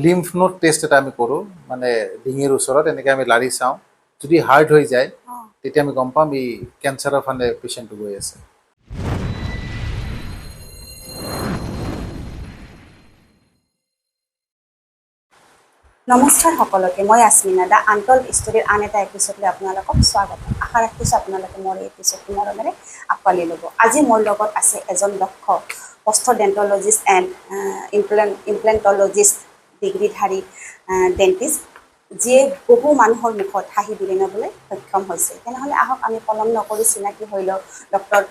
Lymph node test এটা আমি কৰোঁ মানে ডিঙিৰ ওচৰত এনেকৈ আমি লাৰি চাওঁ যদি হাৰ্ড হৈ যায় তেতিয়া আমি গম পাম ই কেঞ্চাৰৰ ফালে পেচেণ্টটো গৈ আছে নমস্কাৰ সকলোকে মই আছমিনা দা আনটল্ড ষ্টৰীৰ আন এটা এপিছডলৈ আপোনালোকক স্বাগতম আশা ৰাখিছোঁ আপোনালোকে মোৰ এই এপিছডটো মৰমেৰে আঁকোৱালি ল'ব আজি মোৰ লগত আছে এজন দক্ষ অস্থ'ডেণ্টলজিষ্ট এণ্ড ইমপ্লেণ্টলজিষ্ট ডিগ্ৰীধাৰী ডেণ্টিষ্ট যিয়ে বহু মানুহৰ মুখত হাঁহি বিৰিঙাবলৈ সক্ষম হৈছে তেনেহ'লে আহক আমি পলম নকৰি চিনাকি হৈ লওঁ ডক্টৰ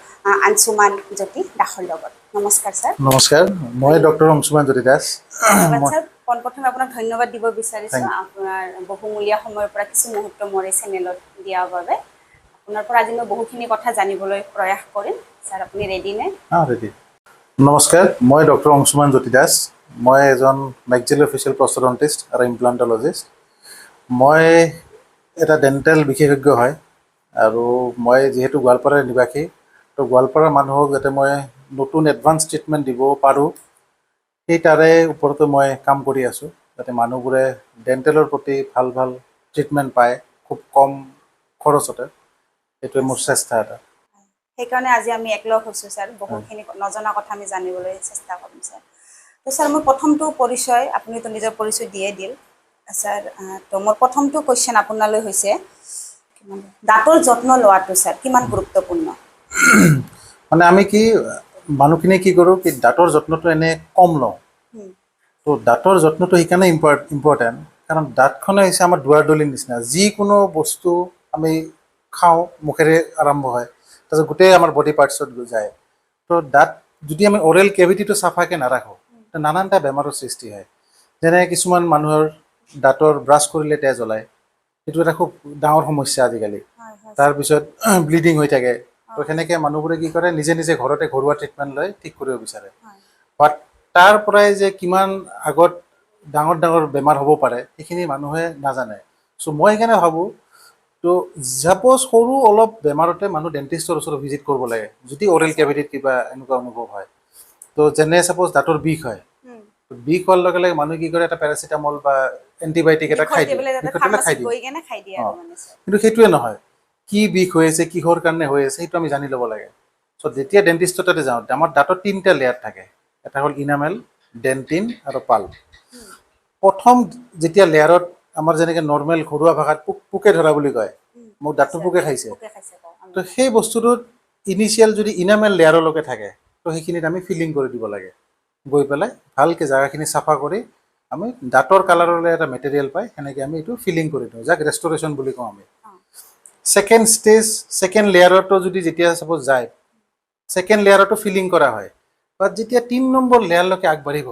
আনসুমান জ্যোতি দাসৰ লগত নমস্কাৰ ছাৰ নমস্কাৰ মই ডক্টৰ অংশুমান জ্যোতি দাস পোনপ্ৰথমে আপোনাক ধন্যবাদ দিব বিচাৰিছোঁ আপোনাৰ বহুমূলীয়া সময়ৰ পৰা কিছু মুহূৰ্ত মোৰ এই চেনেলত দিয়াৰ বাবে আপোনাৰ পৰা আজি মই বহুখিনি কথা জানিবলৈ প্ৰয়াস কৰিম ছাৰ আপুনি ৰেডি নে ৰেডি নমস্কাৰ মই ডক্টৰ অংশুমান জ্যোতি দাস মই এজন মেক্সিলোফেচিয়েল প্ৰস্থ'ডন্টিষ্ট আৰু ইমপ্লাণ্টলজিষ্ট মই এটা ডেণ্টেল বিশেষজ্ঞ হয় আৰু মই যিহেতু গোৱালপাৰাৰ নিবাসী তো গোৱালপাৰাৰ মানুহক যাতে মই নতুন এডভান্স ট্ৰিটমেণ্ট দিব পাৰোঁ সেই তাৰে ওপৰতে মই কাম কৰি আছোঁ যাতে মানুহবোৰে ডেণ্টেলৰ প্ৰতি ভাল ভাল ট্ৰিটমেণ্ট পায় খুব কম খৰচতে এইটোৱে মোৰ চেষ্টা এটা সেইকাৰণে আজি আমি একলগ হৈছোঁ ছাৰ বহুখিনি নজনা কথা আমি জানিবলৈ চেষ্টা কৰিম ছাৰ তো ছাৰ মোৰ প্ৰথমটো পৰিচয় আপুনিতো নিজৰ পৰিচয় দিয়ে দিল ছাৰ তো মোৰ প্ৰথমটো কুৱেশ্যন আপোনালৈ হৈছে দাঁতৰ যত্ন লোৱাটো ছাৰ কিমান গুৰুত্বপূৰ্ণ মানে আমি কি মানুহখিনিয়ে কি কৰোঁ কি দাঁতৰ যত্নটো এনে কম লওঁ তো দাঁতৰ যত্নটো সেইকাৰণে ইম্পৰ্টেণ্ট কাৰণ দাঁতখনে হৈছে আমাৰ দুৱাৰদলিৰ নিচিনা যিকোনো বস্তু আমি খাওঁ মুখেৰে আৰম্ভ হয় তাৰপিছত গোটেই আমাৰ বডি পাৰ্টছত যায় তো দাঁত যদি আমি অৰেল কেভিটিটো চাফাকৈ নাৰাখোঁ তো নানানটা বেমাৰৰ সৃষ্টি হয় যেনে কিছুমান মানুহৰ দাঁতৰ ব্ৰাছ কৰিলে তেজ ওলায় সেইটো এটা খুব ডাঙৰ সমস্যা আজিকালি তাৰপিছত ব্লিডিং হৈ থাকে তো সেনেকৈ মানুহবোৰে কি কৰে নিজে নিজে ঘৰতে ঘৰুৱা ট্ৰিটমেণ্ট লৈ ঠিক কৰিব বিচাৰে বাট তাৰ পৰাই যে কিমান আগত ডাঙৰ ডাঙৰ বেমাৰ হ'ব পাৰে সেইখিনি মানুহে নাজানে চ' মই সেইকাৰণে ভাবোঁ তো ছাপ'জ সৰু অলপ বেমাৰতে মানুহ ডেণ্টিষ্টৰ ওচৰত ভিজিট কৰিব লাগে যদি অৰেল কেভিটিত কিবা এনেকুৱা অনুভৱ হয় তো যেনে ছাপ'জ দাঁতৰ বিষ হয় বিষ হোৱাৰ লগে লগে মানুহে কি কৰে এটা পেৰাচিটামল বা এণ্টিবায়'টিক এটা খাই দিয়ে কিন্তু সেইটোৱে নহয় কি বিষ হৈ আছে কিহৰ কাৰণে হৈ আছে সেইটো আমি জানি ল'ব লাগে চ' যেতিয়া ডেণ্টিষ্টৰ তাতে যাওঁ আমাৰ দাঁতৰ 3টা লেয়াৰ থাকে এটা হ'ল ইনামেল ডেণ্টিন আৰু পাল্প প্ৰথম যেতিয়া লেয়াৰত আমাৰ যেনেকৈ নৰ্মেল ঘৰুৱা ভাষাত পোকে ধৰা বুলি কয় মোক দাঁতটো পোকে খাইছে তো সেই বস্তুটোত ইনিচিয়েল যদি ইনামেল লেয়াৰলৈকে থাকে তো সেইখিনিত আমি ফিলিং কৰি দিব লাগে গৈ পেলাই ভালকৈ জেগাখিনি চাফা কৰি আমি দাঁতৰ কালাৰলৈ এটা মেটেৰিয়েল পাই সেনেকৈ আমি এইটো ফিলিং কৰি দিওঁ যাক ৰেষ্ট'ৰেশ্যন বুলি কওঁ আমি ছেকেণ্ড ষ্টেজ ছেকেণ্ড লেয়াৰতো যদি যেতিয়া ছাপ'জ যায় ছেকেণ্ড লেয়াৰতো ফিলিং কৰা হয় বাট যেতিয়া 3 নম্বৰ লেয়াৰলৈকে আগবাঢ়িব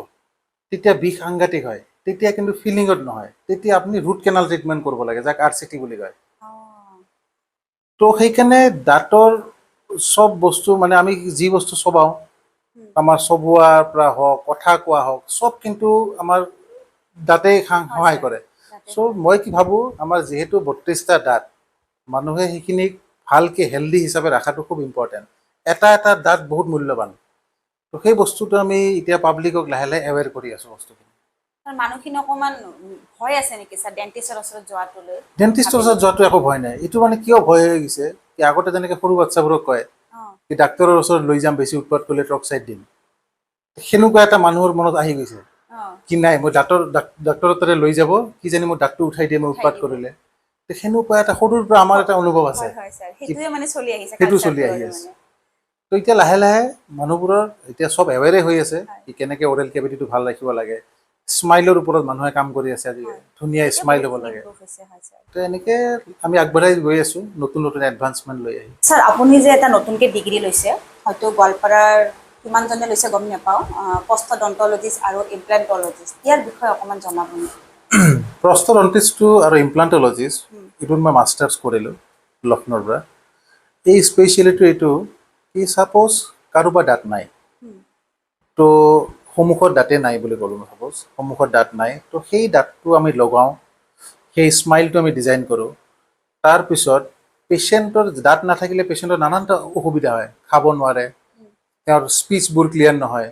তেতিয়া বিষ সাংঘাতিক হয় তেতিয়া কিন্তু ফিলিঙত নহয় তেতিয়া আপুনি ৰুট কেনাল ট্ৰিটমেণ্ট কৰিব লাগে যাক RCT বুলি কয় তো সেইকাৰণে দাঁতৰ চব বস্তু মানে আমি যি বস্তু চবাওঁ আমাৰ চবোৱাৰ পৰা হওক কথা কোৱা হওক চব কিন্তু আমাৰ দাঁতেই সহায় কৰে চ' মই কি ভাবোঁ আমাৰ যিহেতু 32টা দাঁত মানুহে সেইখিনিক ভালকৈ হেল্ডি হিচাপে ৰখাটো খুব ইম্পৰ্টেণ্ট এটা এটা দাঁত বহুত মূল্যৱান তো সেই বস্তুটো আমি এতিয়া পাব্লিকক লাহে লাহে এৱেৰ কৰি আছোঁ বস্তুখিনি মানুহখিনি অকণমান ভয় আছে নেকি ছাৰ ডেণ্টিষ্টৰ ওচৰত যোৱাটোলৈ ডেণ্টিষ্টৰ ওচৰত যোৱাটো একো ভয় নাই এইটো মানে কিয় ভয় হৈ গৈছে কি আগতে যেনেকৈ সৰু বাচ্চাবোৰক কয় কি ডাক্তৰৰ ওচৰত লৈ যাম বেছি উৎপাত কৰিলে ট্ৰক্সাইড দিম সেনেকুৱা এটা মানুহৰ মনত আহি গৈছে কি নাই মই ডাক্তৰৰ তাতে লৈ যাব কিজানি মোৰ দাঁতটো উঠাই দিয়ে মই উৎপাত কৰিলে সেনেকুৱা এটা সৰুৰ পৰা আমাৰ এটা অনুভৱ আছে সেইটো চলি আহি আছে তো এতিয়া লাহে লাহে মানুহবোৰৰ এতিয়া চব এৱেৰে হৈ আছে কি কেনেকৈ অৰেল কেভিটিটো ভাল ৰাখিব লাগে স্মাইলৰ ওপৰত মানুহে কাম কৰি আছে আজিকালি ধুনীয়া স্মাইল হ'ব লাগে তো এনেকৈ আমি আগবঢ়াই গৈ আছোঁ নতুন নতুন এডভান্সমেণ্ট লৈ আহি ছাৰ আপুনি যে এটা নতুনকৈ ডিগ্ৰী লৈছে হয়তো গোৱালপাৰাৰ কিমানজনে লৈছে গম নাপাওঁ প্ৰস্থ'ডন্টলজিষ্ট আৰু ইমপ্লেণ্টলজিষ্ট ইয়াৰ বিষয়ে অকণমান জনাব প্ৰস্থ'ডন্টিষ্টটো আৰু ইমপ্লাণ্টলজিষ্ট এইটোত মই মাষ্টাৰ্ছ কৰিলোঁ লক্ষ্ণৌৰ পৰা এই স্পেচিয়েলিটি এইটো কি ছাপ'জ কাৰোবাৰ দাঁত নাই তো সন্মুখত দাঁতে নাই বুলি ক'লোঁ মই ছাপ'জ সন্মুখত দাঁত নাই তো সেই দাঁতটো আমি লগাওঁ সেই স্মাইলটো আমি ডিজাইন কৰোঁ তাৰপিছত পেচেণ্টৰ দাঁত নাথাকিলে পেচেণ্টৰ নানানটা অসুবিধা হয় খাব নোৱাৰে তেওঁৰ স্পীচবোৰ ক্লিয়াৰ নহয়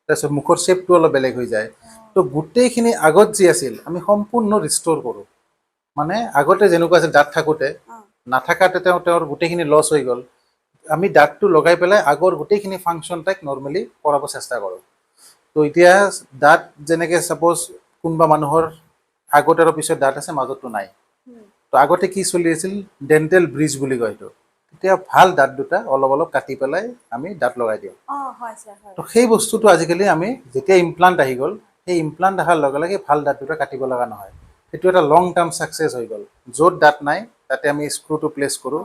তাৰপিছত মুখৰ শ্বেপটো অলপ বেলেগ হৈ যায় তো গোটেইখিনি আগত যি আছিল আমি সম্পূৰ্ণ ৰিষ্ট'ৰ কৰোঁ মানে আগতে যেনেকুৱা আছিল দাঁত থাকোঁতে নাথাকাতে তেওঁৰ গোটেইখিনি লছ হৈ গ'ল আমি দাঁতটো লগাই পেলাই আগৰ গোটেইখিনি ফাংচন তাইক নৰ্মেলি কৰাব চেষ্টা কৰোঁ তো এতিয়া দাঁত যেনেকৈ ছাপ'জ কোনোবা মানুহৰ আগত আৰু পিছত দাঁত আছে মাজতটো নাই তো আগতে কি চলি আছিল ডেণ্টেল ব্ৰিজ বুলি কয় এইটো এতিয়া ভাল দাঁত দুটা অলপ অলপ কাটি পেলাই আমি দাঁত লগাই দিওঁ তো সেই বস্তুটো আজিকালি আমি যেতিয়া ইমপ্লাণ্ট আহি গ'ল সেই ইমপ্লাণ্ট অহাৰ লগে লগে ভাল দাঁত দুটা কাটিব লগা নহয় সেইটো এটা লং টাৰ্ম ছাকচেছ হৈ গ'ল য'ত দাঁত নাই তাতে আমি স্ক্ৰুটো প্লেচ কৰোঁ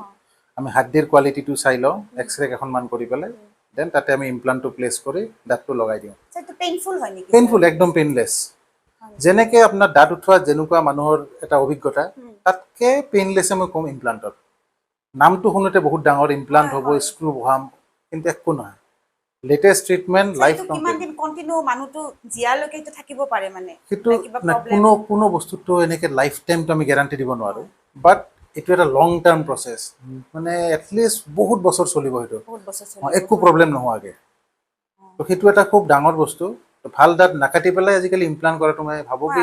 আমি হাড়দিৰ কোৱালিটিটো চাই লওঁ এক্সৰে কেইখনমান কৰি পেলাই দেন তাতে আমি ইমপ্লাণ্টটো প্লেচ কৰি দাঁতটো লগাই দিওঁ পেইনফুল একদম পেইনলেছ যেনেকৈ আপোনাৰ দাঁত উঠোৱা যেনেকুৱা মানুহৰ এটা অভিজ্ঞতা তাতকৈ পেইনলেছে মই কম ইমপ্লাণ্টত নামটো শুনোতে বহুত ডাঙৰ ইমপ্লাণ্ট হ'ব স্ক্ৰু বহাম কিন্তু একো নহয় লেটেষ্ট ট্ৰিটমেণ্ট লাইফ সেইটো কোনো বস্তুটো এনেকৈ লাইফ টাইমটো আমি গেৰাণ্টি দিব নোৱাৰোঁ বাট এইটো এটা লং টাৰ্ম প্ৰচেছ মানে এটলিষ্ট বহুত বছৰ চলিব সেইটো একো প্ৰব্লেম নোহোৱাকৈ তো সেইটো এটা খুব ডাঙৰ বস্তু ভাল দাঁত নাকাটি পেলাই আজিকালি ইমপ্লাণ্ট কৰাটো মই ভাবোঁ কি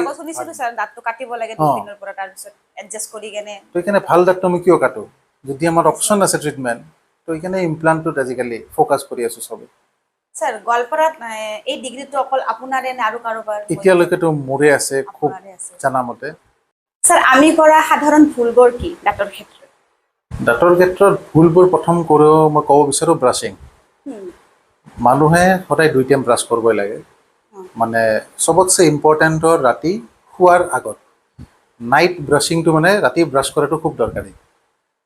তো সেইকাৰণে ভাল দাঁতটো আমি কিয় কাটো যদি আমাৰ অপশ্যন আছে ট্ৰিটমেণ্ট তো সেইকাৰণে ইমপ্লাণ্টটোত আজিকালি ফ'কাছ কৰি আছোঁ চবেই স্যাৰ গোৱালপাৰাত এই ডিগ্ৰীটো অকল আপোনাৰে নে আৰু কাৰোবাৰ এতিয়ালৈকেতো মোৰে আছে খুব জানামতে স্যাৰ আমি কৰা সাধাৰণ ভুলবোৰ কি দাঁতৰ ক্ষেত্ৰত ভুলবোৰ প্ৰথম কৰোঁ মই ক'ব বিচাৰোঁ ব্ৰাছিং মানুহে সদায় 2 টাইম ব্ৰাছ কৰিবই লাগে মানে চবতছে ইম্পৰ্টেণ্ট ৰাতি শোৱাৰ আগত নাইট ব্ৰাছিংটো মানে ৰাতি ব্ৰাছ কৰাটো খুব দৰকাৰী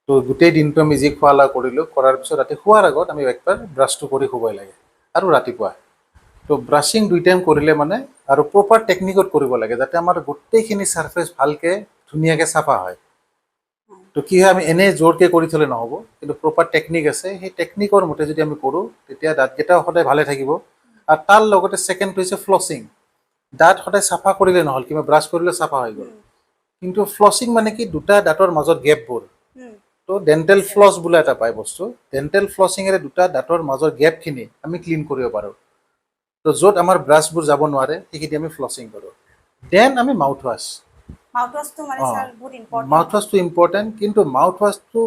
তো গোটেই দিনটো আমি যি খোৱা লোৱা কৰিলোঁ কৰাৰ পিছত ৰাতি শোৱাৰ আগত আমি একবাৰ ব্ৰাছটো কৰি শুবই লাগে আৰু ৰাতিপুৱা তো ব্ৰাছিং 2 টাইম কৰিলে মানে আৰু প্ৰপাৰ টেকনিকত কৰিব লাগে যাতে আমাৰ গোটেইখিনি ছাৰ্ফেচ ভালকৈ ধুনীয়াকৈ চাফা হয় তো কি হয় আমি এনেই জোৰকৈ কৰি থ'লে নহ'ব কিন্তু প্ৰপাৰ টেকনিক আছে সেই টেকনিকৰ মতে যদি আমি কৰোঁ তেতিয়া দাঁতকেইটাও সদায় ভালে থাকিব আৰু তাৰ লগতে ছেকেণ্ডটো হৈছে ফ্লছিং দাঁত সদায় চাফা কৰিলে নহ'ল কিবা ব্ৰাছ কৰিলে চাফা হৈ গ'ল কিন্তু ফ্লছিং মানে কি দুটা দাঁতৰ মাজত গেপবোৰ তো ডেণ্টেল ফ্লছ বোলা এটা পায় বস্তু ডেণ্টেল ফ্লছিঙেৰে দুটা দাঁতৰ মাজৰ গেপখিনি আমি ক্লিন কৰিব পাৰোঁ তো য'ত আমাৰ ব্ৰাছবোৰ যাব নোৱাৰে সেইখিনি আমি ফ্লছিং কৰোঁ দেন আমি মাউথ ৱাছটো ইম্পৰ্টেণ্ট কিন্তু মাউথ ৱাছটো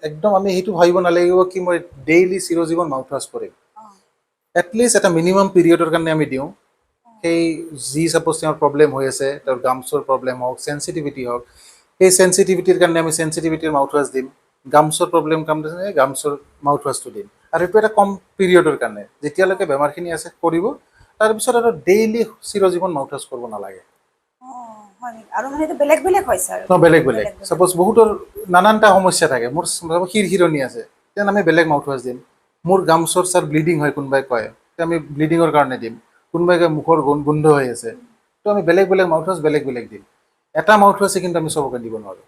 একদম আমি সেইটো ভাবিব নালাগিব কি মই ডেইলি চিৰজীৱন মাউথ ৱাছ কৰিম এটলিষ্ট এটা মিনিমাম পিৰিয়ডৰ কাৰণে আমি দিওঁ সেই যি ছাপ'জ তেওঁৰ প্ৰব্লেম হৈ আছে তেওঁৰ গামছৰ প্ৰব্লেম হওক চেঞ্চিটিভিটি হওক সেই চেঞ্চিটিভিটিৰ কাৰণে আমি চেঞ্চিটিভিটিৰ মাউথ ৱাছ দিম গামছৰ প্ৰব্লেম গামছৰ মাউথ ৱাছটো দিম আৰু এইটো এটা কম পিৰিয়ডৰ কাৰণে যেতিয়ালৈকে বেমাৰখিনি আছে কৰিব তাৰপিছত আৰু ডেইলি চিৰজীৱন মাউথ ৱাছ কৰিব নালাগে বেলেগ বেলেগ ছাপ'জ বহুতৰ নানানটা সমস্যা থাকে মোৰ শিৰশিৰণি আছে তেতিয়া আমি বেলেগ মাউথ ৱাছ দিম মোৰ গামছৰ ছাৰ ব্লিডিং হয় কোনোবাই কয় তেতিয়া আমি ব্লিডিঙৰ কাৰণে দিম কোনোবাই কয় মুখৰ গোন্ধ হৈ আছে তো আমি বেলেগ বেলেগ মাউথ ৱাছ বেলেগ বেলেগ দিম এটা মাউথ ৱাছে কিন্তু আমি চবকে দিব নোৱাৰোঁ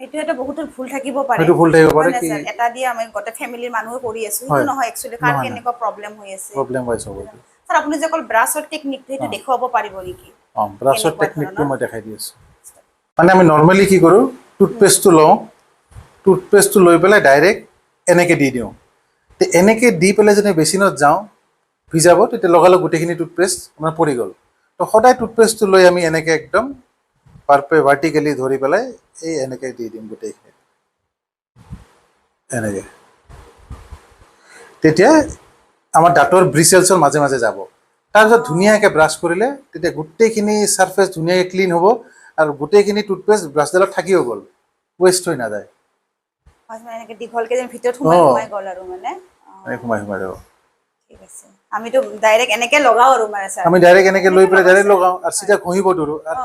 সেইটো এটা বহুত ভুল থাকিব পাৰে কি এটা দিয়ে আমি গোটেই ফেমিলিৰ মানুহে কৰি আছো সেইটো নহয় একচুয়ালি কাৰ কেনেকুৱা প্ৰব্লেম হৈ আছে স্যাৰ আপুনি যে কল ব্ৰাছৰ টেকনিকটো সেইটো দেখুৱাব পাৰিব নেকি ব্ৰাছৰ টেকনিকটো মই দেখাই দি আছোঁ মানে আমি নৰ্মেলি কি কৰোঁ টুথপেষ্টটো লৈ পেলাই ডাইৰেক্ট এনেকৈ দি দিওঁ তো এনেকৈ দি পেলাই যদি বেচিনত যাওঁ ভিজাব তেতিয়া লগালগ গোটেইখিনি টুথপেষ্ট আমাৰ পৰি গ'ল তো সদায় টুথপেষ্টটো লৈ আমি এনেকৈ একদম ভাৰ্টিকেলি ধৰি পেলাই এই এনেকৈ দি দিম গোটেইখিনি এনেকৈ তেতিয়া আমাৰ দাঁতৰ ব্ৰিচেলছৰ মাজে মাজে যাব তাৰপিছত ধুনীয়াকৈ ব্ৰাছ কৰিলে তেতিয়া গোটেইখিনি ছাৰ্ফেচ ধুনীয়াকৈ ক্লিন হ'ব আৰু গোটেইখিনি টুথপেষ্ট ব্ৰাছডালত থাকিও গ'ল ৱেষ্ট হৈ নাযায় সোমাই যাব আমিতো ডাইৰেক্ট এনেকৈ লগাওঁ আৰু আমি ডাইৰেক্ট এনেকৈ লৈ পেলাই ডাইৰেক্ট লগাওঁ আৰু চিধা ঘঁহিব ধৰোঁ আৰু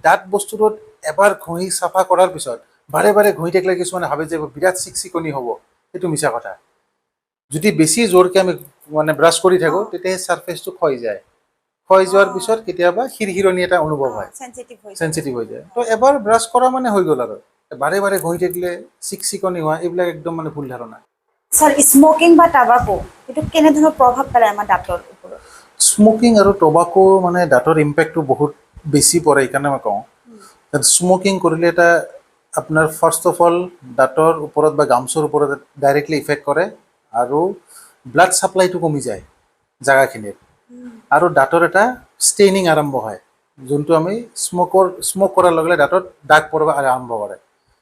দাঁত বস্তুটোত এবাৰ ঘঁহি চাফা কৰাৰ পিছত বাৰে বাৰে ঘঁহি থাকিলে কিছুমানে ভাবে যে বিৰাট চিকচিকনি হ'ব সেইটো মিছা কথা যদি বেছি জোৰকৈ আমি মানে ব্ৰাছ কৰি থাকোঁ তেতিয়া সেই ছাৰ্ফেচটো ক্ষয় যায় ক্ষয় যোৱাৰ পিছত কেতিয়াবা শিৰশিৰণি এটা অনুভৱ হয় চেঞ্চিটিভ হৈ যায় তো এবাৰ ব্ৰাছ কৰা মানে হৈ গ'ল আৰু বাৰে বাৰে ঘঁহি থাকিলে চিকচিকনি হোৱা এইবিলাক একদম মানে ভুল ধাৰণা স্যাৰ স্মকিং বা টাবাকো এইটো কেনেধৰণৰ প্ৰভাৱ পেলায় আমাৰ দাঁতৰ ওপৰত স্মকিং আৰু টবাকো মানে দাঁতৰ ইম্পেক্টটো বহুত বেছি পৰে সেইকাৰণে মই কওঁ স্মকিং কৰিলে এটা আপোনাৰ ফাৰ্ষ্ট অফ অল দাঁতৰ ওপৰত বা গামছৰ ওপৰত ডাইৰেক্টলি ইফেক্ট কৰে আৰু ব্লাড ছাপ্লাইটো কমি যায় জেগাখিনিত আৰু দাঁতৰ এটা ষ্টেইনিং আৰম্ভ হয়, যোনটো আমি স্মক কৰাৰ লগে লগে দাঁতত দাগ পৰিব আৰম্ভ কৰে।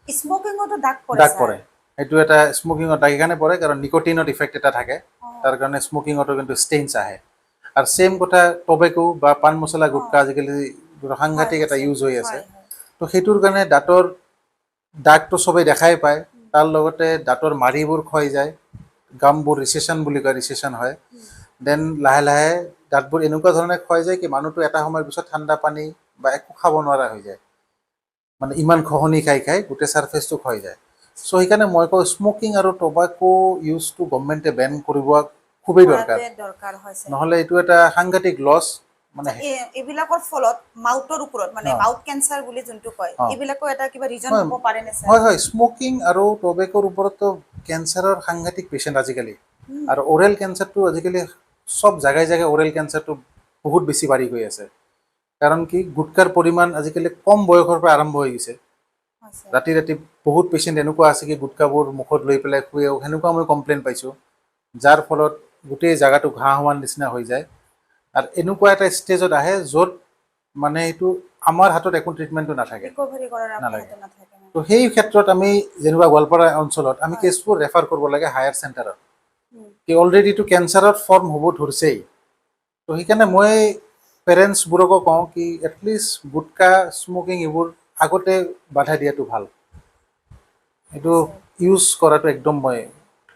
স্মকিংতো দাগ পৰে দাগ স্যাৰ। পৰে, সেইটো এটা স্মকিঙৰ দাগ সেইকাৰণে পৰে কাৰণ নিকটিনত ইফেক্ট এটা থাকে, তাৰ কাৰণে স্মকিঙতো কিন্তু ষ্টেইনছ আহে। আৰু ছেম কথা টবেকো বা পাণ মছলা গুটকা আজিকালি সাংঘাতিক এটা ইউজ হৈ আছে। তো সেইটোৰ কাৰণে দাঁতৰ দাগটো চবেই দেখাই পায়, তাৰ লগতে দাঁতৰ মাৰিবোৰ ক্ষয় যায়, গামবোৰ ৰিচেশ্যন বুলি কয়, ৰিচেশ্যন হয়। দেন লাহে লাহে দাঁতবোৰ এনেকুৱা ধৰণে ক্ষয় যায় কি মানুহটো এটা সময়ৰ পিছত ঠাণ্ডা পানী বা একো খাব নোৱাৰা হৈ যায়, মানে ইমান খহনি খাই খাই গোটেই ছাৰ্ফেচটো ক্ষয় যায়। চ' সেইকাৰণে মই কওঁ স্মকিং আৰু টবাকো ইউজটো গভৰ্ণমেণ্টে বেন কৰিব খুবেই দৰকাৰ, দৰকাৰ হৈছে। নহ'লে এইটো এটা সাংঘাতিক লছ। মানে এইবিলাকৰ ফলত মাউথৰ ওপৰত মানে মাউথ কেঞ্চাৰ বুলি যোনটো কয়, এইবিলাকো এটা কিবা ৰিজন হ'ব পাৰে নে স্যাৰ? হয় হয়, স্মকিং আৰু টবেকোৰ ওপৰতো কেঞ্চাৰৰ সাংঘাতিক পেচেণ্ট আজিকালি। আৰু অৰেল কেঞ্চাৰটো আজিকালি চব জাগাই জাগাই অৰেল কেঞ্চাৰটো বহুত বেছি বাঢ়ি গৈ আছে। কাৰণ কি গুটকাৰ পৰিমাণ আজিকালি কম বয়সৰ পৰা আৰম্ভ হৈ গৈছে। ৰাতি ৰাতি বহুত পেচেণ্ট এনেকুৱা আছে কি গুটকাবোৰ মুখত লৈ পেলাই শুৱেও, সেনেকুৱা মই কমপ্লেইন পাইছোঁ, যাৰ ফলত গোটেই জেগাটো ঘাঁহ হোৱাৰ নিচিনা হৈ যায়। আৰু এনেকুৱা এটা ষ্টেজত আহে য'ত মানে এইটো আমাৰ হাতত একো ট্ৰিটমেণ্টটো নাথাকে, নালাগে। তো সেই ক্ষেত্ৰত আমি যেনিবা গোৱালপাৰা অঞ্চলত আমি কেছবোৰ ৰেফাৰ কৰিব লাগে হায়াৰ চেণ্টাৰত, কি অলৰেডিটো কেঞ্চাৰত ফৰ্ম হ'ব ধৰিছেই। তো সেইকাৰণে মই পেৰেণ্টছবোৰকো কওঁ কি এটলিষ্ট গুটকা স্মকিং এইবোৰ আগতে বাধা দিয়াটো ভাল, এইটো ইউজ কৰাটো একদম মই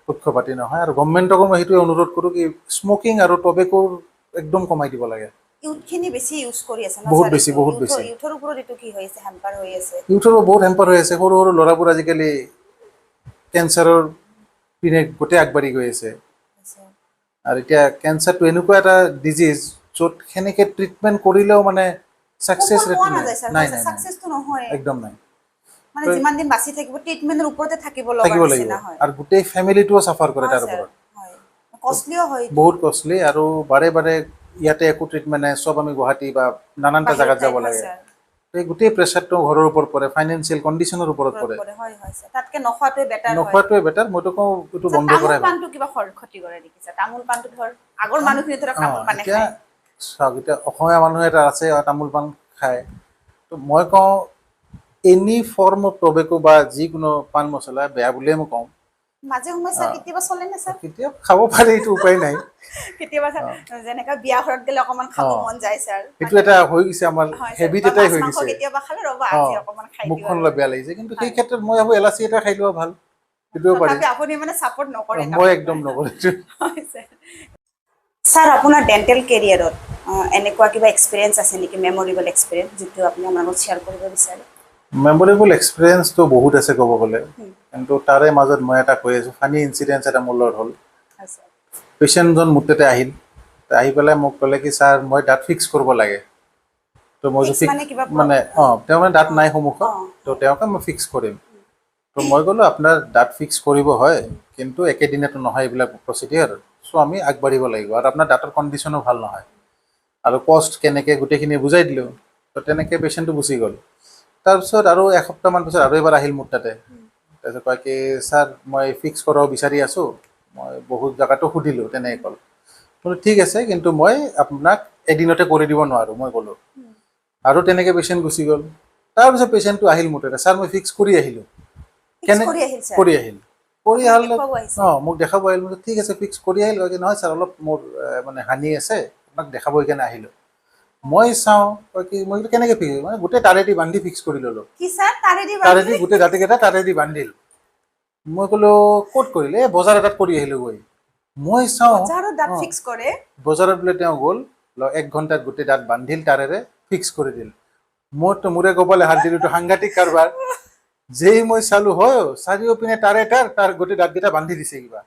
পক্ষপাতি নহয়। আৰু গভৰ্ণমেণ্টকো মই সেইটোৱে অনুৰোধ কৰোঁ কি স্মকিং আৰু টবেকোৰ একদম কমাই দিব লাগে। ইউথখিনি বেছি ইউজ কৰি আছে ন বহুত স্যাৰ? বেছি, বহুত বেছি। ইউথৰ ওপৰত এইটো কি হৈ আছে, হেম্পাৰ হৈ আছে? ইউথৰো বহুত হেম্পাৰ হৈ আছে, সৰু সৰু ল'ৰাবোৰ আজিকালি কেঞ্চাৰৰ পিনে গোটেই আগবাঢ়ি গৈ আছে। আৰু এতিয়া কেঞ্চাৰটো এনেকুৱা এটা ডিজিজ য'ত সেনেকৈ ট্ৰিটমেণ্ট কৰিলেও মানে ছাকচেছ ৰেটটো নাই, নাই নাই নাই, ছাকচেছটো নহয়, একদম নাই। মানে যিমান দিন বাচি থাকিব ট্ৰিটমেণ্টৰ ওপৰতে থাকিব লগা থাকিব লাগিব, নিচিনা হয়। আৰু গোটেই ফেমিলিটোও চাফাৰ কৰে হয় তাৰ স্যাৰ, ওপৰত। হয়। কষ্টলিও হয় এইটো। বহুত কষ্টলি, আৰু বাৰে বাৰে ইয়াতে একো ট্ৰিটমেণ্ট নাই, চব আমি গুৱাহাটী বা নানানটা জেগাত যাব লাগে। এই গোটেই প্ৰেছাৰটো ঘৰৰ ওপৰত পৰে, ফাইনেন্সিয়েল কণ্ডিশ্যনৰ ওপৰত পৰে। হয় হয় স্যাৰ, তাতকে নখোৱাটোৱে বেটাৰ হয়। নোখোৱাটোৱে বেটাৰ, মইতো কওঁ এইটো বন্ধ তামোল কৰাই ভাল। পাণটো কিবা ক্ষতি কৰে নেকি স্যাৰ? তামোল পাণটো ধৰ আগৰ মানুহখিনি ধৰক তামোল পাণে এতিয়া খায়। চাওক, এতিয়া অসমীয়া মানুহ এটা আছে তামোল পাণ খায়, তো মই কওঁ এনি ফৰ্ম অফ টবেকো বা যিকোনো পাণ মছলা বেয়া বুলিয়ে মই কওঁ। মাজে সময়ে স্যাৰ কেতিয়াবা চলে নে স্যাৰ? কেতিয়াবা খাব পাৰে, এইটো উপায় নাই। কেতিয়াবা যেনেকা বিয়া ঘৰত গ'লে অকণমান খাব মন যায় স্যাৰ, এইটো এটা হৈ গৈছে আমাৰ হেবিট এটাই হৈ গৈছে। কেতিয়াবা খালে ৰ'বা আজি অকণমান খাই দিওঁ মুখখন অলপ বেয়া লাগিছে, কিন্তু সেই ক্ষেত্ৰত মই ভাবোঁ এলাচি এটা খাই লোৱা ভাল, সেইটোও পাৰি। তথাপি আপুনি মানে ছাপোৰ্ট নকৰে? মই একদম নকৰোঁ। স্যাৰ, আপোনাৰ ডেণ্টেল কেৰিয়াৰত এনেকুৱা কিবা এক্সপিৰিয়েঞ্চ আছে নেকি, মেম'ৰেবল এক্সপিৰিয়েঞ্চ, যিটো আপুনি আমাৰ লগত শ্বেয়াৰ কৰিব বিচাৰে? মেম'ৰেবল এক্সপিৰিয়েঞ্চটো বহুত আছে ক'ব গ'লে, কিন্তু তাৰে মাজত মই এটা কৈ আছোঁ। ফানী ইনচিডেণ্টছ এটা মোৰ লগত হ'ল। পেচেণ্টজন মোৰ তাতে আহিল, আহি পেলাই মোক ক'লে কি ছাৰ মই দাঁত ফিক্স কৰিব লাগে। তো মই মানে তেওঁ মানে দাঁত নাই সন্মুখত, তো তেওঁকে মই ফিক্স কৰিম। তো মই ক'লোঁ আপোনাৰ দাঁত ফিক্স কৰিব হয়, কিন্তু একেদিনতো নহয় এইবিলাক প্ৰচিডিয়াৰ। চ' আমি আগবাঢ়িব লাগিব, আৰু আপোনাৰ দাঁতৰ কণ্ডিশ্যনো ভাল নহয়, আৰু কষ্ট কেনেকৈ গোটেইখিনি বুজাই দিলোঁ। তো তেনেকৈ পেচেণ্টটো গুচি গ'ল। তাৰপিছত আৰু এসপ্তাহমান পিছত আৰু এবাৰ আহিল মোৰ তাতে, তাৰপিছত কয় কি ছাৰ মই ফিক্স কৰাব বিচাৰি আছোঁ, মই বহুত জেগাতো সুধিলোঁ, তেনেকৈ ক'ল। বোলো ঠিক আছে, কিন্তু মই আপোনাক এদিনতে কৰি দিব নোৱাৰোঁ, মই ক'লোঁ। আৰু তেনেকৈ পেচেণ্ট গুচি গ'ল। তাৰপিছত পেচেণ্টটো আহিল মোৰ তাতে, ছাৰ মই ফিক্স কৰি আহিলোঁ। কৰি আহিল, কৰি অহাৰ লগে মোক দেখাব আহিল। মই ঠিক আছে ফিক্স কৰি আহিল, নহয় ছাৰ অলপ মোৰ মানে হানি আছে, আপোনাক দেখাব সেইকাৰণে আহিলোঁ। মই চাওঁ কি মই কেনেকৈ ফিক্স, মানে গোটেই তাৰেদি বান্ধি ফিক্স কৰি ল'লোঁ। তাৰেদি গোটেই দাঁতিকেইটা তাৰেদি বান্ধিল। মই ক'লোঁ ক'ত কৰিলে? এই বজাৰ এটাত কৰি আহিলোঁ গৈ। মই চাওঁ বজাৰত বোলে তেওঁ গ'ল, 1 ঘণ্টাত গোটেই দাঁত বান্ধিল, তাৰেৰে ফিক্স কৰি দিল। মইতো মূৰে কপালে হাত দিলোঁ, সাংঘাতিক কাৰবাৰ। যেই মই চালোঁ হয় চাৰিওপিনে তাৰ গোটেই দাঁতকেইটা বান্ধি দিছে, কিবা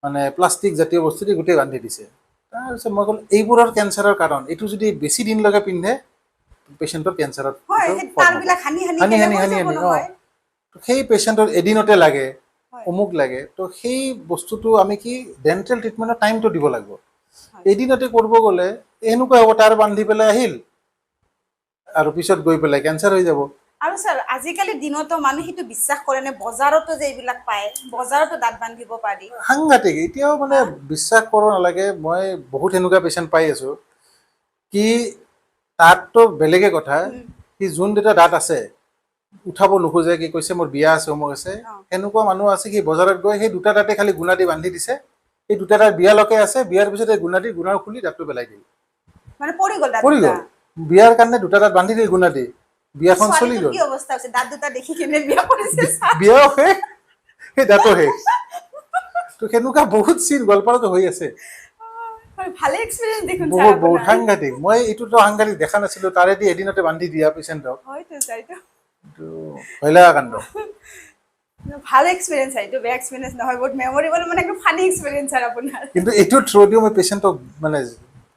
মানে প্লাষ্টিক জাতীয় বস্তু দি গোটেই বান্ধি দিছে। তাৰপিছত মই ক'লোঁ এইবোৰৰ কেঞ্চাৰৰ কাৰণ, এইটো যদি বেছি দিনলৈকে পিন্ধে পেচেণ্টৰ কেঞ্চাৰত হানি সেই পেচেণ্টৰ এদিনতে লাগে, অমুক লাগে। তো সেই বস্তুটো আমি কি ডেণ্টেল ট্ৰিটমেণ্টৰ টাইমটো দিব লাগিব। এদিনতে কৰিব গ'লে এনেকুৱা হ'ব, তাৰ বান্ধি পেলাই আহিল আৰু পিছত গৈ পেলাই কেঞ্চাৰ হৈ যাব। আৰু স্যাৰ আজিকালিৰ দিনতো মানুহ সেইটো বিশ্বাস কৰে নে? বজাৰতো যে এইবিলাক পায়, বজাৰতো দাঁত বান্ধিব পাৰি। সাংঘাতিক, এতিয়াও মানে বিশ্বাস কৰিব নালাগে। মই বহুত সেনেকুৱা পেচেণ্ট পাই আছোঁ, কি তাততো বেলেগে কথা কি যোন দুটা দাঁত আছে উঠাব নোখোজে কি কৈছে মোৰ বিয়া আছে অমুক আছে সেনেকুৱা মানুহ আছে কি বজাৰত গৈ সেই দুটা দাঁতে খালি গুণা দি বান্ধি দিছে এই দুটা দাঁত বিয়ালৈকে আছে বিয়াৰ পিছত এই গুণা খুলি দাঁতটো পেলাই দিল মানে পৰি গ'ল দাঁত পৰি দুটা। গ'ল বিয়াৰ কাৰণে দুটা দাঁত বান্ধি দিল গুণা দি বিয়াখন চলি ছোৱালীটোৰ গ'ল কি অৱস্থা হৈছে দাঁত দুটা দেখি কিনে বিয়া কৰিছে বিয়াও শেষ সেই দাঁতো শেষ তো সেনেকুৱা বহুত চিন গোৱালপাৰাতো হৈ আছে ভালে এক্সপেৰিয়েন্স দেখোন বহুত বহুত সাংঘাতিক মই এইটোতো সাংঘাতিক দেখা নাছিলো তাৰেদি এদিনতে বান্ধি দিয়া পেচেণ্টক হয়তো স্যাৰ এইটো ভয় লগা কাণ্ড ভাল এক্সপেৰিয়েন্স এইটো বেয়া এক্সপেৰিয়েন্স নহয় বহুত মেমৰেবল মানে একদম ফানি এক্সপেৰিয়েন্স আৰু আপোনাৰ কিন্তু এইটো থ্ৰু দিও মই পেচেণ্টক মানে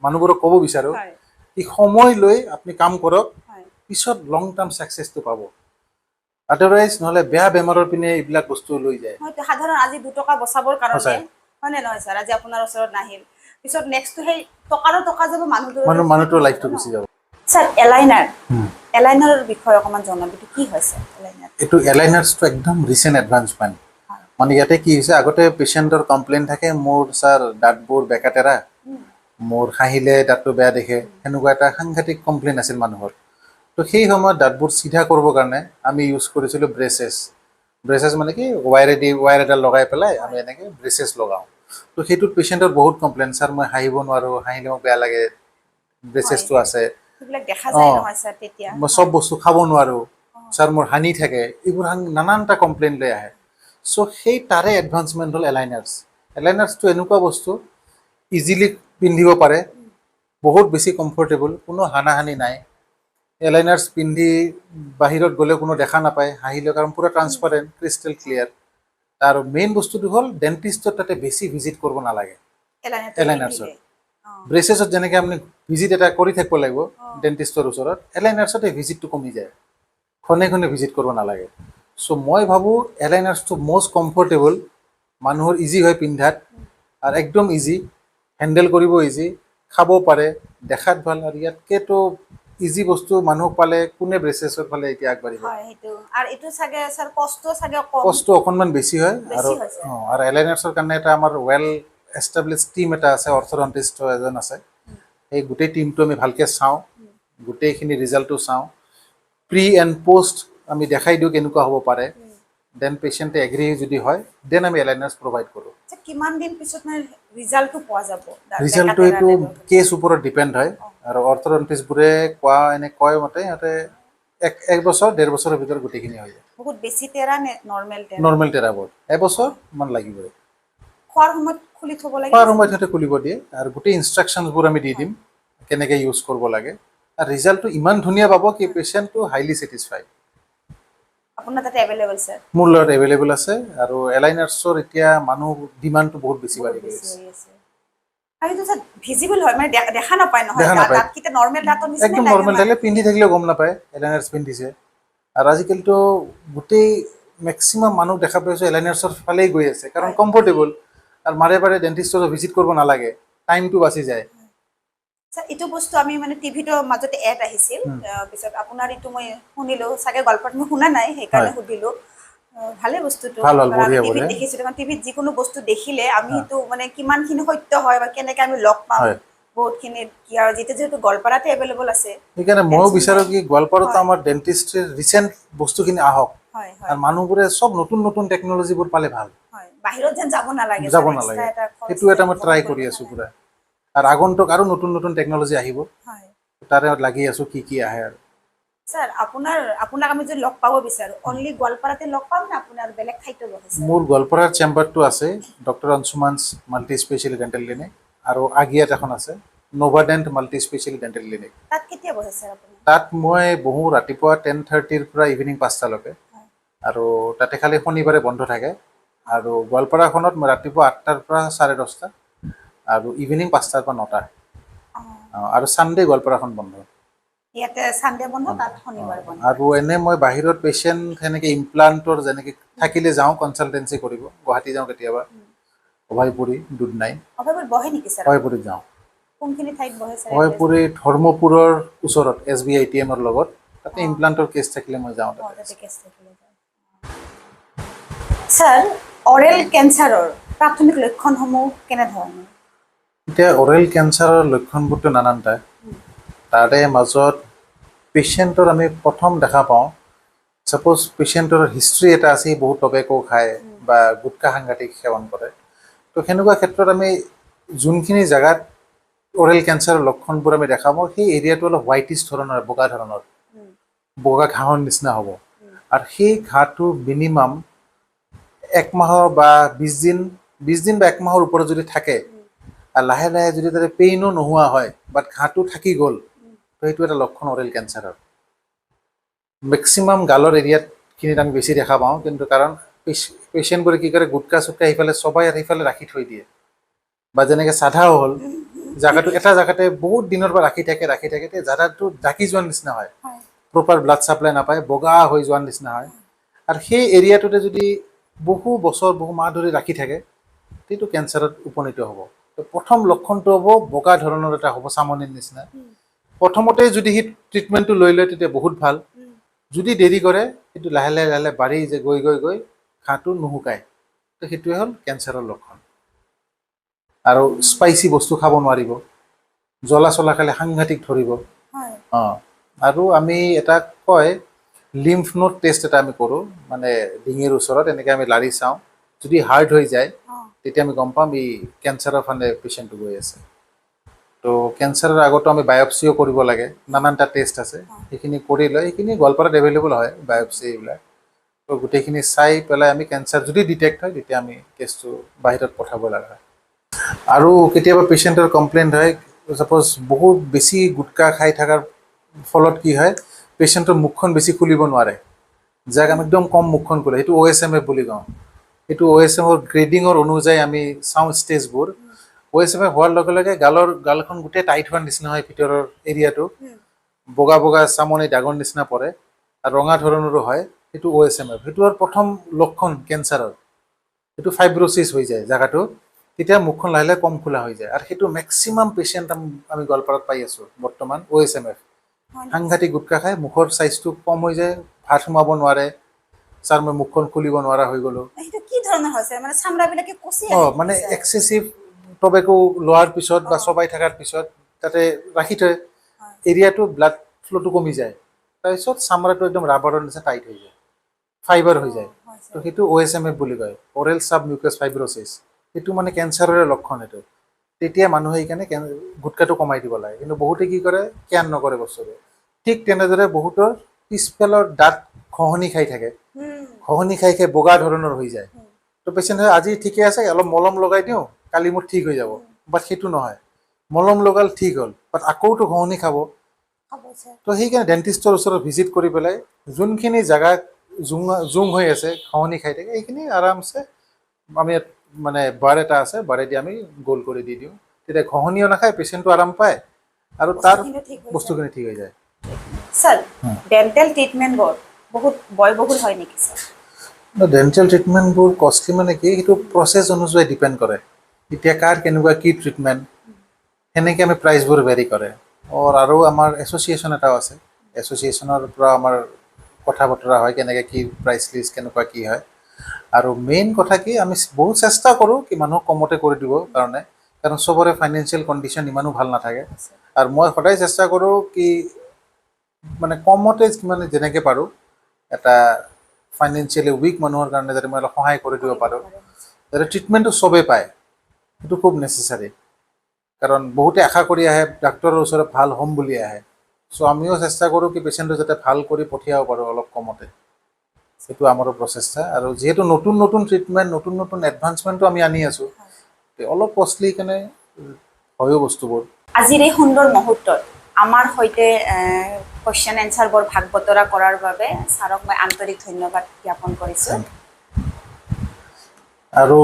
মানুহবোৰক ক'ব বিচাৰো হয় কি সময় লৈ আপুনি কাম কৰক হয় পিছত লং টাৰ্ম সাকসেসটো পাব আদাৰৱাইজ নহলে বেয়া বেমাৰৰ পিনে এইবিলাক বস্তু লৈ যায় হয়তো সাধাৰণ আজি 2 টকা বচাবৰ কাৰণে সঁচাই। হয় নে নহয় স্যাৰ আজি আপোনাৰ ওচৰত নাহিল পিছত নেক্সটটো সেই টকা যাব মানুহটোৰ লাইফটো গুচি যাব স্যাৰ এলাইনাৰৰ বিষয়ে অকমান জনাব এইটো কি হৈছে এলাইনাৰ এইটো এলাইনাৰ্ছটো একদম ৰিসেন্ট এডভান্সমেন্ট মানে ইয়াতে কি হৈছে আগতে পেচেণ্টৰ কমপ্লেইন থাকে মোৰ স্যাৰ দাঁতবোৰ বেকাটেৰা মোৰ হাঁহিলে দাঁতটো বেয়া দেখে সেনেকুৱা এটা সাংঘাতিক কমপ্লেইন আছিল মানুহৰ তো সেই সময়ত দাঁতবোৰ চিধা কৰিবৰ কাৰণে আমি ইউজ কৰিছিলোঁ ব্ৰেচেছ মানে কি ৱায়াৰ এডাল লগাই পেলাই আমি এনেকৈ ব্ৰেচেছ লগাওঁ তো সেইটোত পেচেণ্টৰ বহুত কমপ্লেইন স্যাৰ মই হাঁহিব নোৱাৰোঁ হাঁহিলে মোক বেয়া লাগে ব্ৰেচেছটো আছে এইবিলাক দেখা যায় নহয় স্যাৰ তেতিয়া মই চব বস্তু খাব নোৱাৰোঁ স্যাৰ মোৰ হানি থাকে এইবোৰ নানানটা কমপ্লেইন লৈ আহে চ' সেই তাৰে এডভান্সমেণ্ট হ'ল এলাইনাৰ্ছটো এনেকুৱা বস্তু ইজিলি পিন্ধিব পাৰে বহুত বেছি কমফৰ্টেবল কোনো হানাহানি নাই এলাইনাৰ্ছ পিন্ধি বাহিৰত গ'লে কোনো দেখা নাপায় হাঁহিলে কাৰণ পুৰা ট্ৰান্সপাৰেণ্ট ক্ৰিষ্টেল ক্লিয়াৰ আৰু মেইন বস্তুটো হ'ল ডেণ্টিষ্টৰ তাতে বেছি ভিজিট কৰিব নালাগে এলাইনাৰ্ছত ব্ৰেচেছত যেনেকৈ আপুনি ভিজিট এটা কৰি থাকিব লাগিব ডেণ্টিষ্টৰ ওচৰত এলাইনাৰ্ছত এই ভিজিটটো কমি যায় খনে ভিজিট কৰিব নালাগে চ' মই ভাবোঁ এলাইনাৰ্ছটো মষ্ট কমফৰ্টেবল মানুহৰ ইজি হয় পিন্ধাত আৰু একদম ইজি হেণ্ডেল কৰিব ইজি খাব পাৰে দেখাত ভাল আৰু ইয়াতকেতো ইজি বস্তু মানুহক পালে কোনে ব্ৰেচেছৰ ফালে এতিয়া আগবাঢ়িব হয় সেইটো আৰু এইটো চাগে স্যাৰ কষ্ট চাগে কম কষ্ট অকণমান বেছি হয় আৰু এলাইনাৰ্ছৰ কাৰণে এটা আমাৰ ৱেল এষ্টাব্লিছ টিম এটা আছে অৰ্থডন্টিষ্ট এজন আছে সেই গোটেই টিমটো আমি ভালকৈ চাওঁ গোটেইখিনি ৰিজাল্টটো চাওঁ প্ৰি এণ্ড পোষ্ট আমি দেখাই দিওঁ কেনেকুৱা হ'ব পাৰে দেন পেচেণ্টে এগ্ৰি যদি হয় দেন আমি এলাইনাৰ্ছ প্ৰভাইড কৰোঁ কিমান দিন পিছত মানে ৰিজাল্টটো পোৱা যাব ৰিজাল্টটো এইটো কেছ ওপৰত ডিপেণ্ড হয় আৰু অৰ্থডন্টিষ্টবোৰে কয় মতে সিহঁতে এক বছৰ 1.5 বছৰৰ ভিতৰত গোটেইখিনি হৈ যায় বহুত বেছি তেৰা নে নৰ্মেল টেৰাবোৰ এবছৰ মান লাগিবই খোৱাৰ সময়ত খুলি থ'ব লাগে খোৱাৰ সময়ত সিহঁতে খুলিব দিয়ে আৰু গোটেই ইনষ্ট্ৰাকশ্যনছবোৰ আমি দি দিম কেনেকৈ ইউজ কৰিব লাগে আৰু ৰিজাল্টটো ইমান ধুনীয়া পাব কি পেচেণ্টটো হাইলি ছেটিছফাইড আপোনাৰ তাতে এভেইলেবল স্যাৰ মোৰ লগত এভেইলেবল আছে আৰু এলাইনাৰ্ছৰ এতিয়া মানুহ ডিমাণ্ডটো বহুত বেছি বাঢ়ি গৈছে আৰু এইটো স্যাৰ ভিজিবল হয় মানে দেখা নাপায় নহয় দেখা নাপায়। দাঁতকেইটা নৰ্মেল দাঁতৰ নিচিনা একদম নৰ্মেল থাকিলে পিন্ধি থাকিলেও গম নাপায় এলাইনাৰ্ছ পিন্ধিছে আৰু আজিকালিতো গোটেই মেক্সিমাম মানুহ দেখা পাইছোঁ এলাইনাৰ্ছৰ ফালেই গৈ আছে কাৰণ কমফৰ্টেবল আৰু বাৰে ডেণ্টিষ্টৰ ভিজিট কৰিব নালাগে টাইমটো বাচি যায় স্যাৰ এইটো বস্তু আমি মানে টিভিটো মাজতে এড আহিছিল পিছত আপোনাৰ এইটো মই শুনিলো চাগে গল্পত মই শুনা নাই সেইকাৰণে সুধিলো ভালে বস্তুটো টিভিত দেখিছোঁ কাৰণ টিভিত যিকোনো বস্তু দেখিলে আমি সেইটো মানে কিমানখিনি সত্য হয় বা কেনেকৈ আমি লগ পাম বহুতখিনি কি আৰু যিহেতু গোৱালপাৰাতে এভেইলেবল আছে সেইকাৰণে ময়ো বিচাৰোঁ কি গোৱালপাৰাতো আমাৰ ডেণ্টিষ্ট্ৰিৰ ৰিচেণ্ট বস্তুখিনি আহক আৰু মানুহবোৰে চব নতুন টেকন'লজিবোৰ পালে ভাল বাহিৰত যেন যাব নালাগে সেইটো এটা মই ট্ৰাই কৰি আছোঁ পুৰা আৰু আগন্তুক আৰু নতুন টেকন'লজি আহিব তাৰে লাগি আছোঁ কি আহে আৰু স্যাৰ আপোনাক আমি যদি লগ পাব বিচাৰোঁ অনলি গোৱালপাৰাতে লগ পাম নে আপোনাৰ বেলেগ ঠাইতো বহিছে মোৰ গোৱালপাৰাৰ চেম্বাৰটো আছে Dr.Ansumans Multispeciality Dental Clinic আৰু আগিয়াত এখন আছে Novadent Multispeciality Dental Clinic তাত কেতিয়া বহে স্যাৰ আপুনি তাত মই বহু ৰাতিপুৱা 10:30 পৰা ইভিনিং 5টালৈকে আৰু তাতে খালি শনিবাৰে বন্ধ থাকে আৰু গোৱালপাৰাখনত মই ৰাতিপুৱা 8টাৰ পৰা 10:30 আৰু ইভিনিং 5টাৰ পৰা 9টা আৰু ছানডে গোৱালপাৰাখন বন্ধ ইয়াতে ছানডে বন্ধ তাত শনিবাৰ বন্ধ আৰু এনে মই বাহিৰত পেচেণ্ট সেনেকৈ ইমপ্লাণ্টৰ যেনেকৈ থাকিলে যাওঁ কনচালটেঞ্চি কৰিব গুৱাহাটী যাওঁ কেতিয়াবা অভয়পুৰী দুধনাই অভয়পুৰীত বহে নেকি স্যাৰ অভয়পুৰীত যাওঁ কোনখিনি ঠাইত বহে স্যাৰ অভয়পুৰী ধৰ্মপুৰৰ ওচৰত SBI ATM ৰ লগত তাতে ইমপ্লাণ্টৰ কেছ থাকিলে মই যাওঁ তাতে কেছ থাকিলে স্যাৰ অৰেল কেঞ্চাৰৰ প্ৰাথমিক লক্ষণসমূহ কেনেধৰণৰ এতিয়া অৰেল কেঞ্চাৰৰ লক্ষণবোৰটো নানানটা তাৰে মাজত পেচেণ্টৰ আমি প্ৰথম দেখা পাওঁ ছাপ'জ পেচেণ্টৰ হিষ্ট্ৰী এটা আছে সি বহুত টবেকো খায় বা গুটখা সাংঘাতিক সেৱন কৰে তো সেনেকুৱা ক্ষেত্ৰত আমি যোনখিনি জেগাত অৰেল কেঞ্চাৰৰ লক্ষণবোৰ আমি দেখা পাওঁ সেই এৰিয়াটো অলপ হোৱাইটিছ ধৰণৰ বগা ধৰণৰ বগা ঘাঁহৰ নিচিনা হ'ব আৰু সেই ঘাঁহটো মিনিমাম 1 মাহৰ বা 20 দিন বা 1 মাহৰ ওপৰত যদি থাকে আৰু লাহে লাহে যদি তাতে পেইনো নোহোৱা হয় বাট ঘাঁহটো থাকি গ'ল তো সেইটো এটা লক্ষণ অৰেল কেঞ্চাৰৰ মেক্সিমাম গালৰ এৰিয়াতখিনিত আমি বেছি দেখা পাওঁ কিন্তু কাৰণ পেচেণ্টবোৰে কি কৰে গুটকা চুটকা সিফালে চবাই আৰু সিফালে ৰাখি থৈ দিয়ে বা যেনেকৈ চাধাও হ'ল জেগাটো এটা জেগাতে বহুত দিনৰ পৰা ৰাখি থাকে তেতিয়া জেগাটো ঢাকি যোৱাৰ নিচিনা হয় প্ৰপাৰ ব্লাড ছাপ্লাই নাপায় বগা হৈ যোৱাৰ নিচিনা হয় আৰু সেই এৰিয়াটোতে যদি বহু বছৰ বহু মাহ ধৰি ৰাখি থাকে সেইটো কেঞ্চাৰত উপনীত হ'ব তো প্ৰথম লক্ষণটো হ'ব বগা ধৰণৰ এটা হ'ব চামনিৰ নিচিনা প্ৰথমতে যদি সি ট্ৰিটমেণ্টটো লৈ লয় তেতিয়া বহুত ভাল যদি দেৰি কৰে সেইটো লাহে লাহে বাঢ়ি যে গৈ ঘাঁহটো নুশুকায় তো সেইটোৱে হ'ল কেঞ্চাৰৰ লক্ষণ আৰু স্পাইচি বস্তু খাব নোৱাৰিব জ্বলা চলা খালে সাংঘাতিক ধৰিব অঁ আৰু আমি এটা কয় লিম্ফ নোড টেষ্ট এটা আমি কৰোঁ মানে ডিঙিৰ ওচৰত এনেকৈ আমি লাৰি চাওঁ যদি হাৰ্ড হৈ যায় তেতিয়া আমি গম পাম এই কেঞ্চাৰৰ ফালে পেচেণ্টটো গৈ আছে তো কেঞ্চাৰৰ আগতো আমি বায়পচিও কৰিব লাগে নানানটা টেষ্ট আছে সেইখিনি কৰি লৈ সেইখিনি গোৱালপাৰাত এভেইলেবল হয় বায়পচি এইবিলাক তো গোটেইখিনি চাই পেলাই আমি কেঞ্চাৰ যদি ডিটেক্ট হয় তেতিয়া আমি কেছটো বাহিৰত পঠাব লগা হয় আৰু কেতিয়াবা পেচেণ্টৰ কমপ্লেইণ্ট হয় ছাপ'জ বহুত বেছি গুটকা খাই থকাৰ ফলত কি হয় পেচেণ্টৰ মুখখন বেছি খুলিব নোৱাৰে যাক আমি একদম কম মুখখন খোলে সেইটো OSMF বুলি কওঁ সেইটো OSMৰ গ্ৰেডিঙৰ অনুযায়ী আমি চাওঁ ষ্টেজবোৰ OSMF হোৱাৰ লগে লগে গালখন গোটেই টাইট হোৱাৰ নিচিনা হয় ভিতৰৰ এৰিয়াটো বগা বগা চামনি দাগৰ নিচিনা পৰে আৰু ৰঙা ধৰণৰো হয় সেইটো OSMF সেইটো আৰু প্ৰথম লক্ষণ কেঞ্চাৰৰ সেইটো ফাইব্ৰচিছ হৈ যায় জেগাটো তেতিয়া মুখখন লাহে লাহে কম খোলা হৈ যায় আৰু সেইটো মেক্সিমাম পেচেণ্ট আমি গোৱালপাৰাত পাই আছোঁ বৰ্তমান OSMF সাংঘাতিক গুটকা খাই মুখৰ চাইজটো কম হৈ যায় ভাত সোমাব নোৱাৰে ছাৰ মই মুখখন খুলিব নোৱাৰা হৈ গ'লোঁ কি ধৰণৰ হৈছে মানে চামৰাবিলাকে কচি মানে এক্সেচিভ টবেকো লোৱাৰ পিছত বা চবাই থকাৰ পিছত তাতে ৰাখি থয় এৰিয়াটো ব্লাড ফ্ল'টো কমি যায় তাৰপিছত চামৰাটো একদম ৰাবাৰৰ নিচিনা টাইট হৈ যায় ফাইবাৰ হৈ যায় তো সেইটো OSMF বুলি কয় অৰেল চাব মিউকাছ ফাইব্ৰচিছ সেইটো মানে কেঞ্চাৰৰে লক্ষণ এইটো তেতিয়া মানুহে সেইকাৰণে গুটকাটো কমাই দিব লাগে কিন্তু বহুতে কি কৰে কেয়াৰ নকৰে বস্তুটো ঠিক তেনেদৰে বহুতৰ পিছফালৰ দাঁত ঘঁহনি খাই থাকে ঘঁহনি খাই বগা ধৰণৰ হৈ যায় তো পেচেণ্ট আজি ঠিকে আছে অলপ মলম লগাই দিওঁ কালি মোৰ ঠিক হৈ যাব বাট সেইটো নহয় মলম লগাল ঠিক হ'ল বাট আকৌতো ঘঁহনি খাব তো সেইকাৰণে ডেণ্টিষ্টৰ ওচৰত ভিজিট কৰি পেলাই যোনখিনি জেগা জুং হৈ আছে ঘঁহনি খাই থাকে এইখিনি আৰামছে আমি মানে বাৰ এটা আছে বাৰেদি আমি গোল কৰি দি দিওঁ তেতিয়া ঘঁহনিও নাখায় পেচেণ্টটো আৰাম পায় আৰু তাৰ বস্তুখিনি ঠিক হৈ যায় স্যাৰ ডেণ্টেল ট্ৰিটমেণ্টবোৰ বহুত ব্যয়বহুল হয় নেকি স্যাৰ ডেণ্টেল ট্ৰিটমেণ্টবোৰ কষ্টলি মানে কি সেইটো প্ৰচেছ অনুযায়ী ডিপেণ্ড কৰে এতিয়া কাৰ কেনেকুৱা কি ট্ৰিটমেণ্ট সেনেকৈ আমি প্ৰাইচবোৰ ভেৰি কৰে আৰু আমাৰ এছ'চিয়েশ্যন এটাও আছে এছ'চিয়েশ্যনৰ পৰা আমাৰ কথা বতৰা হয় কেনেকৈ কি প্ৰাইচ লিষ্ট কেনেকুৱা কি হয় আৰু মেইন কথা কি আমি বহুত চেষ্টা কৰোঁ কি মানুহক কমতে কৰি দিবৰ কাৰণে কাৰণ চবৰে ফাইনেন্সিয়েল কণ্ডিশ্যন ইমানো ভাল নাথাকে আৰু মই সদায় চেষ্টা কৰোঁ কি মানে কমতে মানে যেনেকৈ পাৰোঁ এটা ফাইনেন্সিয়েলি উইক মানুহৰ কাৰণে যাতে মই অলপ সহায় কৰি দিব পাৰোঁ যাতে ট্ৰিটমেণ্টটো চবেই পায় সেইটো খুব নেচেচাৰী কাৰণ বহুতে আশা কৰি আহে ডাক্তৰৰ ওচৰত ভাল হ'ম বুলি আহে চ' আমিও চেষ্টা কৰোঁ কি পেচেণ্টটো যাতে ভাল কৰি পঠিয়াব পাৰোঁ অলপ কমতে সেইটো আমাৰো প্ৰচেষ্টা আৰু যিহেতু নতুন নতুন ট্ৰিটমেণ্ট নতুন নতুন এডভান্সমেণ্টো আমি আনি আছোঁ অলপ কষ্টলি কাৰণে হয়ো বস্তুবোৰ আজিৰ এই সুন্দৰ মুহূৰ্তত আমাৰ সৈতে কুৱেশ্যন এনচাৰবোৰ ভাগ বতৰা কৰাৰ বাবে ছাৰক মই আন্তৰিক ধন্যবাদ জ্ঞাপন কৰিছোঁ আৰু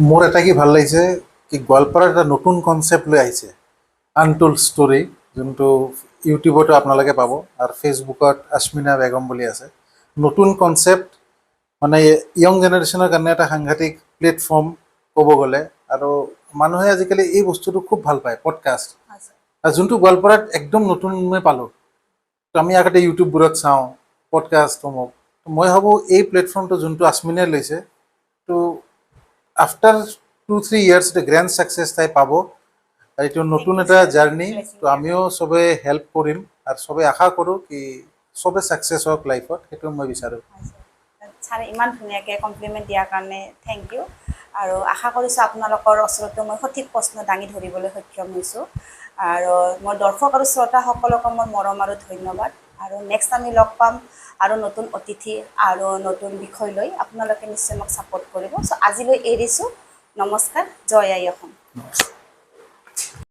মোৰ এটা কি ভাল লাগিছে কি গোৱালপাৰাত এটা নতুন কনচেপ্ট লৈ আহিছে আনটোল্ড ষ্টৰী যোনটো ইউটিউবতো আপোনালোকে পাব আৰু ফেচবুকত আশ্মিনা বেগম বুলি আছে নতুন কনচেপ্ট মানে য়ং জেনেৰেশ্যনৰ কাৰণে এটা সাংঘাতিক প্লেটফৰ্ম ক'ব গ'লে আৰু মানুহে আজিকালি এই বস্তুটো খুব ভাল পায় পডকাষ্ট আৰু যোনটো গোৱালপাৰাত একদম নতুন মই পালোঁ তো আমি আগতে ইউটিউববোৰত চাওঁ পডকাষ্টসমূহ মই ভাবোঁ এই প্লেটফৰ্মটো যোনটো আশ্মিনে লৈছে তো আফটাৰ 2-3 ইয়াৰ্ছ এটা গ্ৰেণ্ড ছাকচেছ তাই পাব আৰু এইটো নতুন এটা জাৰ্নি, তো আমিও চবে হেল্প কৰিম আৰু চবে আশা কৰোঁ কি চবে ছাকচেছ হওক লাইফত, সেইটো মই বিচাৰোঁ। ছাৰে ইমান ধুনীয়াকৈ কমপ্লিমেণ্ট দিয়াৰ কাৰণে থেংক ইউ। আৰু আশা কৰিছোঁ আপোনালোকৰ ওচৰতো মই সঠিক প্ৰশ্ন দাঙি ধৰিবলৈ সক্ষম হৈছোঁ। আৰু মোৰ দৰ্শক আৰু শ্ৰোতাসকলকো মোৰ মৰম আৰু ধন্যবাদ। আৰু নেক্সট আমি লগ পাম আৰু নতুন অতিথি আৰু নতুন বিষয় লৈ। আপোনালোকে নিশ্চয় মোক ছাপোৰ্ট কৰিব। চ' আজিলৈ এৰিছোঁ। নমস্কাৰ। জয় আই অসম।